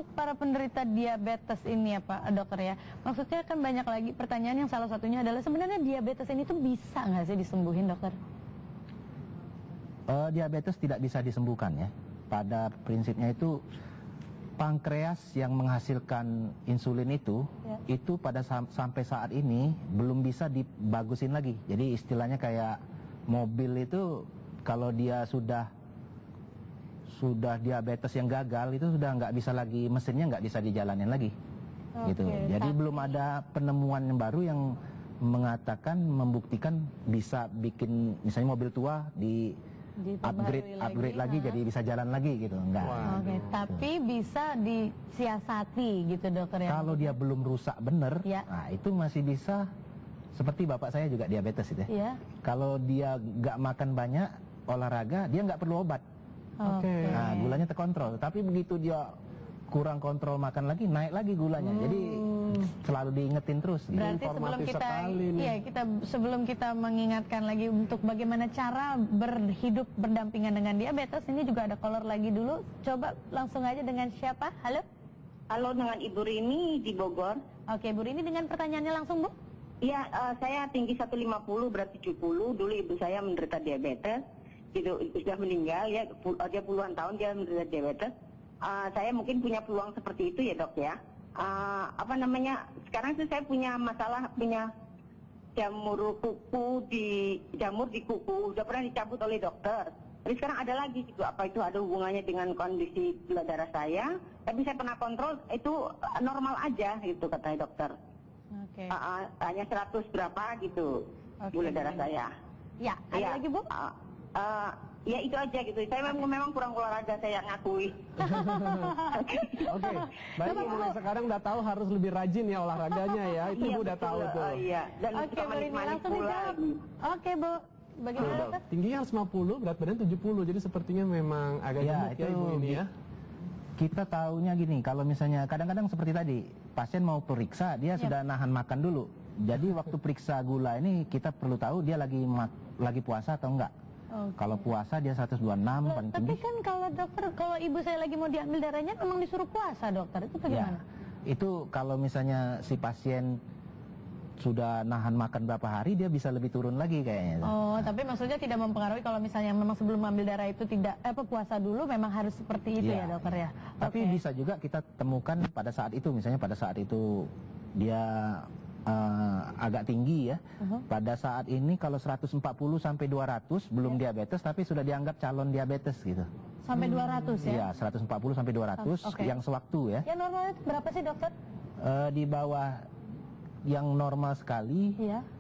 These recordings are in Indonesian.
untuk para penderita diabetes ini ya Pak Dokter ya, maksudnya kan banyak lagi pertanyaan yang salah satunya adalah sebenarnya diabetes ini tuh bisa nggak sih disembuhin Dokter? Diabetes tidak bisa disembuhkan ya. Pada prinsipnya itu pankreas yang menghasilkan insulin itu sampai saat ini belum bisa dibagusin lagi. Jadi istilahnya kayak mobil itu kalau dia sudah diabetes yang gagal itu sudah nggak bisa lagi, mesinnya nggak bisa dijalanin lagi. Gitu. Jadi belum ada penemuan yang baru yang membuktikan bisa bikin misalnya mobil tua di upgrade lagi jadi bisa jalan lagi gitu, enggak. Tapi bisa disiasati gitu Dokter ya. Kalau dia belum rusak bener, nah itu masih bisa. Seperti bapak saya juga diabetes itu ya. Kalau dia nggak makan banyak, olahraga, dia nggak perlu obat. Nah, gulanya terkontrol. Tapi begitu dia kurang kontrol makan lagi, naik lagi gulanya. Jadi selalu diingetin terus. Berarti sebelum kita mengingatkan lagi untuk bagaimana cara berhidup berdampingan dengan diabetes, ini juga ada caller lagi dulu. Coba langsung aja dengan siapa? Halo? Halo, dengan Ibu Rini di Bogor. Oke, Bu Rini dengan pertanyaannya langsung, Bu. Iya, saya tinggi 150, berat 70. Dulu ibu saya menderita diabetes. Gitu, sudah meninggal ya, dia puluhan tahun dia menderita diabetes. Saya mungkin punya peluang seperti itu ya Dok ya. Sekarang sih saya punya masalah, punya jamur di kuku, udah pernah dicabut oleh dokter. Tapi sekarang ada lagi gitu, apa itu ada hubungannya dengan kondisi gula darah saya? Tapi saya pernah kontrol, itu normal aja gitu katanya dokter. Hanya 100 berapa gitu gula darah saya. Ya, ada lagi Bu? Ya itu aja gitu. Saya memang kurang olahraga, saya ngakui. Baik, mulai sekarang udah tahu harus lebih rajin ya olahraganya ya. Itu Bu udah tahu tuh. Dan manis-manis pula. Oke Bu, bagaimana? Tingginya 150, berat badan 70. Jadi sepertinya memang agak gemuk ya Ibu ini ya. Kita taunya gini, kalau misalnya kadang-kadang seperti tadi, pasien mau periksa, dia sudah nahan makan dulu. Jadi waktu periksa gula ini kita perlu tahu dia lagi puasa atau enggak. Kalau puasa dia 126 paling tinggi. Tapi kan kalau dokter, kalau ibu saya lagi mau diambil darahnya memang disuruh puasa dokter, itu bagaimana? Itu kalau misalnya si pasien sudah nahan makan berapa hari dia bisa lebih turun lagi kayaknya. Tapi maksudnya tidak mempengaruhi kalau misalnya memang sebelum ambil darah itu tidak puasa dulu memang harus seperti itu ya dokter ya. Tapi bisa juga kita temukan pada saat itu, misalnya pada saat itu dia agak tinggi ya. Pada saat ini kalau 140 sampai 200 belum diabetes tapi sudah dianggap calon diabetes gitu. Sampai 200 ya? Iya, 140 sampai 200 yang sewaktu ya. Yang normalnya berapa sih dokter? Di bawah yang normal sekali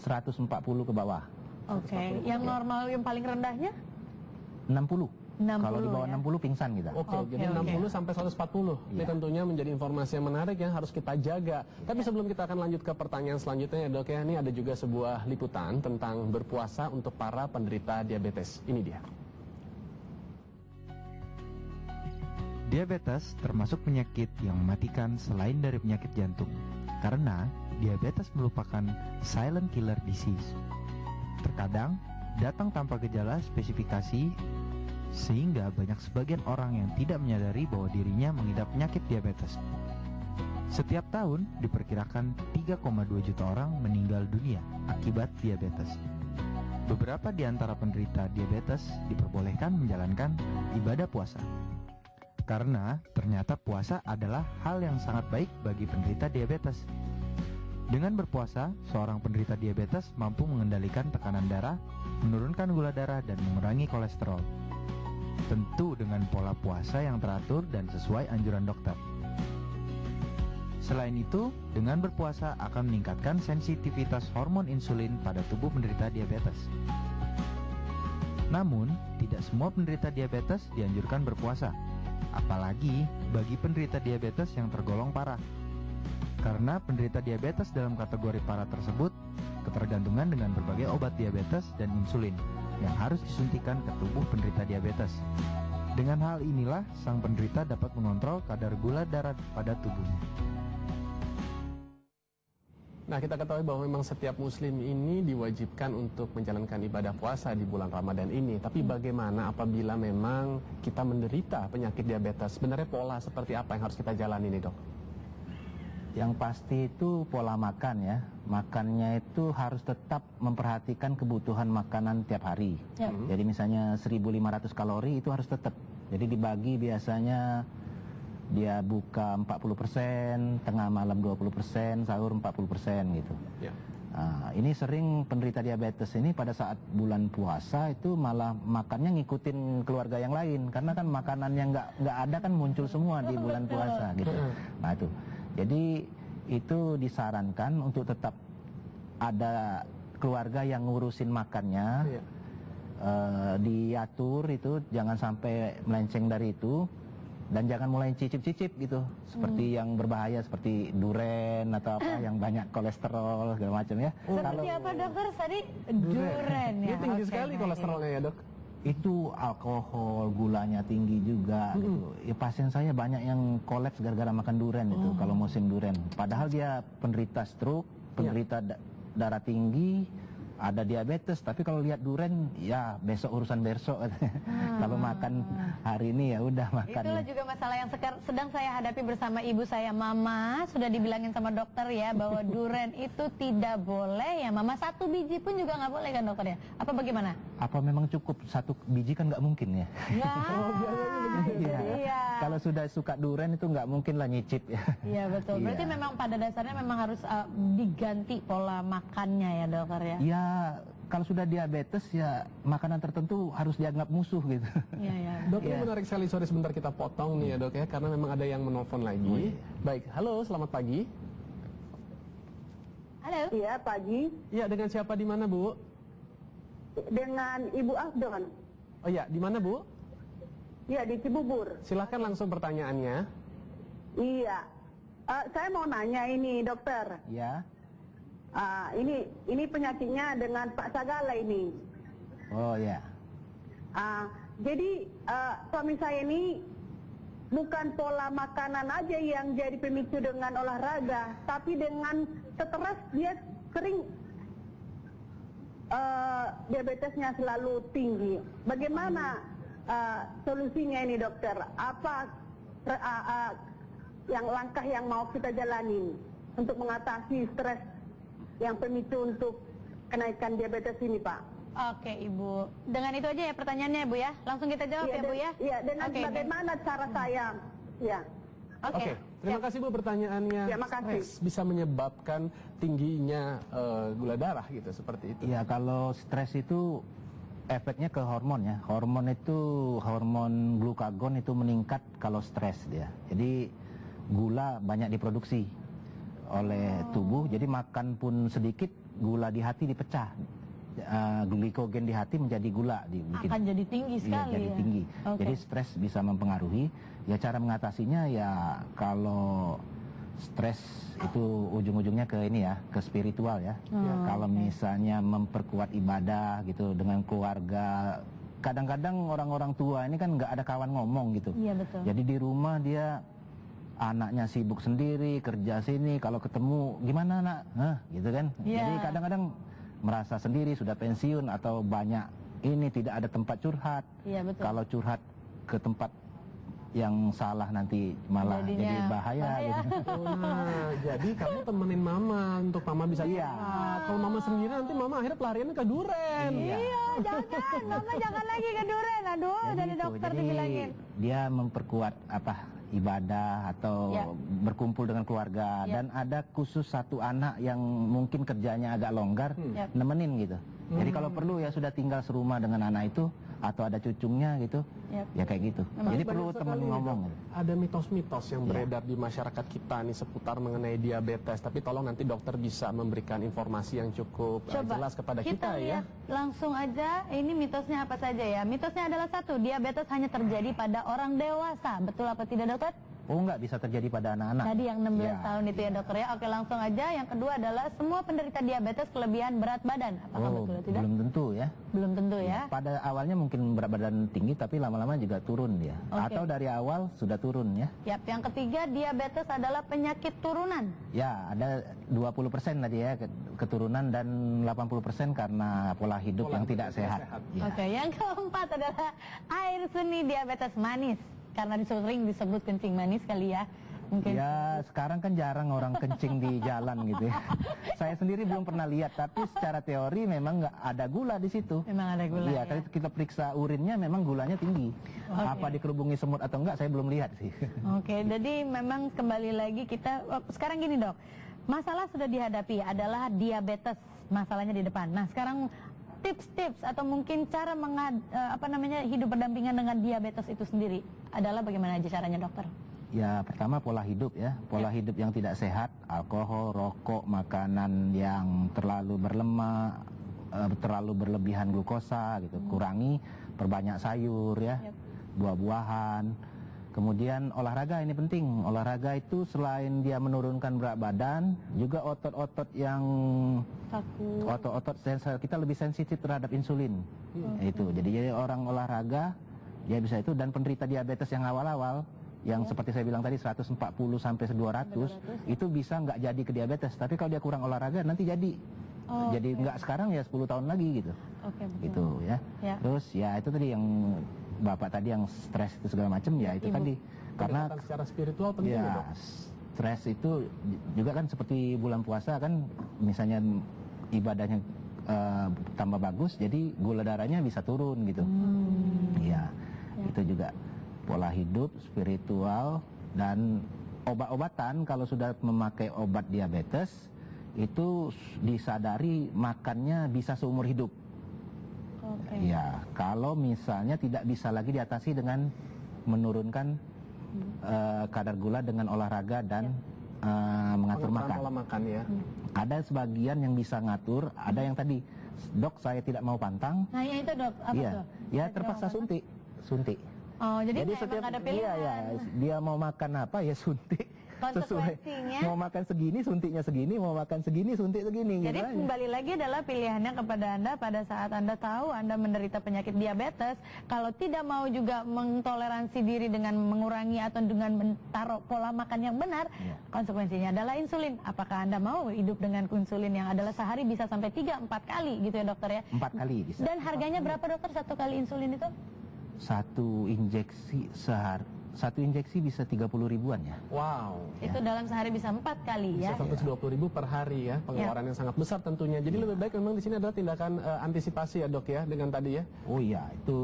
140 ke bawah. Yang normal yang paling rendahnya? 60. Kalau di bawah 60 pingsan kita. Jadi 60 sampai 140. Ini tentunya menjadi informasi yang menarik yang harus kita jaga. Tapi sebelum kita akan lanjut ke pertanyaan selanjutnya ya Dok ya, ini ada juga sebuah liputan tentang berpuasa untuk para penderita diabetes. Ini dia. Diabetes termasuk penyakit yang mematikan selain dari penyakit jantung. Karena diabetes merupakan silent killer disease. Terkadang datang tanpa gejala spesifikasi, sehingga banyak sebagian orang yang tidak menyadari bahwa dirinya mengidap penyakit diabetes. Setiap tahun diperkirakan 3,2 juta orang meninggal dunia akibat diabetes. Beberapa di antara penderita diabetes diperbolehkan menjalankan ibadah puasa. Karena ternyata puasa adalah hal yang sangat baik bagi penderita diabetes. Dengan berpuasa, seorang penderita diabetes mampu mengendalikan tekanan darah, menurunkan gula darah, dan mengurangi kolesterol. Tentu dengan pola puasa yang teratur dan sesuai anjuran dokter. Selain itu, dengan berpuasa akan meningkatkan sensitivitas hormon insulin pada tubuh penderita diabetes. Namun, tidak semua penderita diabetes dianjurkan berpuasa, apalagi bagi penderita diabetes yang tergolong parah. Karena penderita diabetes dalam kategori parah tersebut ketergantungan dengan berbagai obat diabetes dan insulin yang harus disuntikan ke tubuh penderita diabetes. Dengan hal inilah sang penderita dapat mengontrol kadar gula darah pada tubuhnya. Nah, kita ketahui bahwa memang setiap muslim ini diwajibkan untuk menjalankan ibadah puasa di bulan Ramadan ini. Tapi bagaimana apabila memang kita menderita penyakit diabetes? Sebenarnya pola seperti apa yang harus kita jalani nih, Dok? Yang pasti itu pola makan ya. Makannya itu harus tetap memperhatikan kebutuhan makanan tiap hari. Jadi misalnya 1.500 kalori itu harus tetap. Jadi dibagi biasanya dia buka 40%, tengah malam 20%, sahur 40% gitu. Nah, ini sering penderita diabetes ini pada saat bulan puasa itu malah makannya ngikutin keluarga yang lain, karena kan makanan yang nggak ada kan muncul semua di bulan puasa gitu. Nah itu, jadi itu disarankan untuk tetap ada keluarga yang ngurusin makannya, diatur itu, jangan sampai melenceng dari itu. Dan jangan mulai cicip-cicip gitu, seperti yang berbahaya seperti duren atau apa yang banyak kolesterol segala macam ya. Seperti apa dokter tadi? Duren ya. Ini tinggi sekali kolesterolnya ya, Dok. Itu alkohol, gulanya tinggi juga gitu. Ya pasien saya banyak yang kolaps gara-gara makan duren itu kalau musim duren. Padahal dia penderita stroke, penderita darah tinggi, ada diabetes, tapi kalau lihat duren ya besok urusan besok. Kalau makan hari ini ya udah makan. Itulah juga masalah yang sedang saya hadapi bersama ibu saya. Mama sudah dibilangin sama dokter ya bahwa duren itu tidak boleh ya. Mama 1 biji pun juga nggak boleh kan dokter ya? Apa bagaimana? Apa memang cukup 1 biji kan nggak mungkin ya? Iya. Kalau sudah suka duren itu nggak mungkin lah nyicip ya. Iya betul. Berarti memang pada dasarnya memang harus diganti pola makannya ya dokter ya? Iya. Kalau sudah diabetes ya makanan tertentu harus dianggap musuh gitu. Iya. Dok, ini menarik sekali. Sorry sebentar kita potong nih ya, Dok ya, karena memang ada yang menelpon lagi. Baik, halo, selamat pagi. Halo. Iya, pagi. Iya, dengan siapa di mana, Bu? Dengan Ibu Afdon. Oh iya, di mana, Bu? Iya, di Cibubur. Silahkan langsung pertanyaannya. Iya. Saya mau nanya ini, dokter. Ya. Ini penyakitnya dengan Pak Sagala ini. Oh ya. Jadi suami saya ini bukan pola makanan aja yang jadi pemicu dengan olahraga, tapi dengan stres dia sering diabetesnya selalu tinggi. Bagaimana solusinya ini dokter? Apa yang langkah yang mau kita jalani untuk mengatasi stres yang pemicu untuk kenaikan diabetes ini, Pak? Oke, Ibu. Dengan itu aja ya pertanyaannya, Bu ya. Langsung kita jawab ya, Bu ya. Iya, dengan bagaimana cara saya? Ya. Oke. Terima kasih, Bu, pertanyaannya. Ya, makasih. Stres bisa menyebabkan tingginya gula darah gitu, seperti itu. Iya, kalau stres itu efeknya ke hormon ya. Hormon glukagon itu meningkat kalau stres dia. Jadi gula banyak diproduksi oleh tubuh, jadi makan pun sedikit, gula di hati dipecah, glikogen di hati menjadi gula, akan jadi tinggi sekali. Iya, jadi tinggi. Jadi stres bisa mempengaruhi. Ya cara mengatasinya ya kalau stres itu ujung-ujungnya ke ini ya, ke spiritual ya. Kalau misalnya memperkuat ibadah gitu dengan keluarga. Kadang-kadang orang-orang tua ini kan nggak ada kawan ngomong gitu. Iya betul. Jadi di rumah dia anaknya sibuk sendiri, kerja sini, kalau ketemu gimana nak? Gitu kan. Jadi kadang-kadang merasa sendiri, sudah pensiun atau banyak ini tidak ada tempat curhat. Iya betul. Kalau curhat ke tempat yang salah nanti malah jadi bahaya. Gitu. Nah, jadi kamu temenin mama untuk mama bisa curhat. Kalau mama sendiri nanti mama akhirnya pelariannya ke duren. Iya, jangan. Mama jangan lagi ke duren. Aduh, dari dokter dibilangin. Dia memperkuat ibadah atau berkumpul dengan keluarga dan ada khusus 1 anak yang mungkin kerjanya agak longgar nemenin gitu. Jadi kalau perlu ya sudah tinggal serumah dengan anak itu atau ada cucunya gitu, ya kayak gitu. Jadi perlu teman ngomong. Ada mitos-mitos yang beredar di masyarakat kita nih seputar mengenai diabetes. Tapi tolong nanti dokter bisa memberikan informasi yang cukup jelas kepada kita ya. Langsung aja, ini mitosnya apa saja ya? Mitosnya adalah 1, diabetes hanya terjadi pada orang dewasa. Betul apa tidak dokter? Oh enggak, bisa terjadi pada anak-anak. Tadi yang 16 tahun itu ya dokter ya. Oke, langsung aja. Yang kedua adalah semua penderita diabetes kelebihan berat badan. Apakah betul atau tidak? Belum tentu ya. Belum tentu ya. Pada awalnya mungkin berat badan tinggi, tapi lama-lama juga turun dia. Atau dari awal sudah turun ya. Yap, yang ketiga diabetes adalah penyakit turunan. Ya, ada 20% tadi ya keturunan dan 80% karena pola hidup yang tidak sehat. Ya. Oke, yang keempat adalah air seni diabetes manis. Karena sering disebut kencing manis kali ya. Mungkin ya sekarang kan jarang orang kencing di jalan gitu ya. Saya sendiri belum pernah lihat, tapi secara teori memang nggak ada gula di situ. Memang ada gula. Iya, kalau kita periksa urinnya memang gulanya tinggi. Apa dikerubungi semut atau enggak saya belum lihat sih. Oke, jadi memang kembali lagi kita sekarang gini dok, masalah sudah dihadapi adalah diabetes, masalahnya di depan. Nah sekarang tips-tips atau mungkin cara hidup berdampingan dengan diabetes itu sendiri adalah bagaimana aja caranya dokter? Ya pertama pola hidup ya, pola hidup yang tidak sehat, alkohol, rokok, makanan yang terlalu berlemak, terlalu berlebihan glukosa gitu, kurangi, perbanyak sayur ya, buah-buahan. Kemudian olahraga ini penting, olahraga itu selain dia menurunkan berat badan, juga otot-otot yang otot-otot kita lebih sensitif terhadap insulin. Itu, jadi orang olahraga dia bisa itu, dan penderita diabetes yang awal-awal yang seperti saya bilang tadi 140 sampai 200 itu bisa nggak jadi ke diabetes, tapi kalau dia kurang olahraga nanti jadi. Jadi nggak sekarang ya 10 tahun lagi gitu. Gitu ya. Terus ya itu tadi yang Bapak tadi yang stres itu segala macam ya itu tadi karena secara spiritual penting ya, Dok? Stres itu juga kan seperti bulan puasa kan, misalnya ibadahnya tambah bagus, jadi gula darahnya bisa turun gitu. Ya, itu juga pola hidup, spiritual, dan obat-obatan. Kalau sudah memakai obat diabetes itu disadari makannya bisa seumur hidup. Ya, kalau misalnya tidak bisa lagi diatasi dengan menurunkan kadar gula dengan olahraga dan mengatur makan. Pola makan ya. Ada sebagian yang bisa ngatur, ada yang tadi, dok saya tidak mau pantang. Nah ya itu dok, apa tuh? Ya terpaksa suntik. Oh jadi setiap ada pilihan. Iya, dia mau makan apa ya suntik. Sesuai mau makan segini suntiknya segini, mau makan segini suntik segini. Jadi gitu kembali lagi adalah pilihannya kepada Anda pada saat Anda tahu Anda menderita penyakit diabetes. Kalau tidak mau juga mentoleransi diri dengan mengurangi atau dengan menaruh pola makan yang benar, konsekuensinya adalah insulin. Apakah Anda mau hidup dengan insulin yang adalah sehari bisa sampai 3-4 kali gitu ya dokter ya? 4 kali bisa. Dan harganya berapa dokter satu kali insulin itu? Satu injeksi bisa 30 ribuan ya. Wow. Itu dalam sehari bisa 4 kali ya. Bisa 120 ribu per hari ya, pengeluaran yang sangat besar tentunya. Jadi lebih baik memang di sini adalah tindakan antisipasi ya dok ya, dengan tadi ya. Oh iya, itu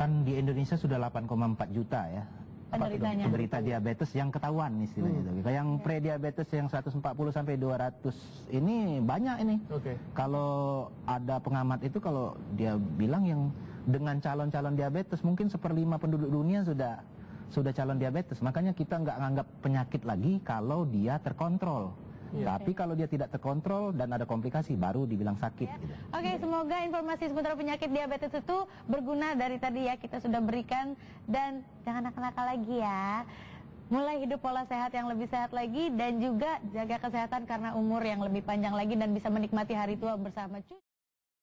kan di Indonesia sudah 8,4 juta ya. Penderita diabetes yang ketahuan istilahnya. Yang pre-diabetes yang 140 sampai 200 ini banyak ini. Kalau ada pengamat itu kalau dia bilang yang dengan calon-calon diabetes mungkin 1/5 penduduk dunia sudah calon diabetes. Makanya kita nggak nganggap penyakit lagi kalau dia terkontrol. Tapi kalau dia tidak terkontrol dan ada komplikasi baru dibilang sakit. Gitu. Oke, semoga informasi seputar penyakit diabetes itu berguna dari tadi ya kita sudah berikan, dan jangan nakal-nakal lagi ya. Mulai hidup pola sehat yang lebih sehat lagi, dan juga jaga kesehatan karena umur yang lebih panjang lagi dan bisa menikmati hari tua bersama cucu.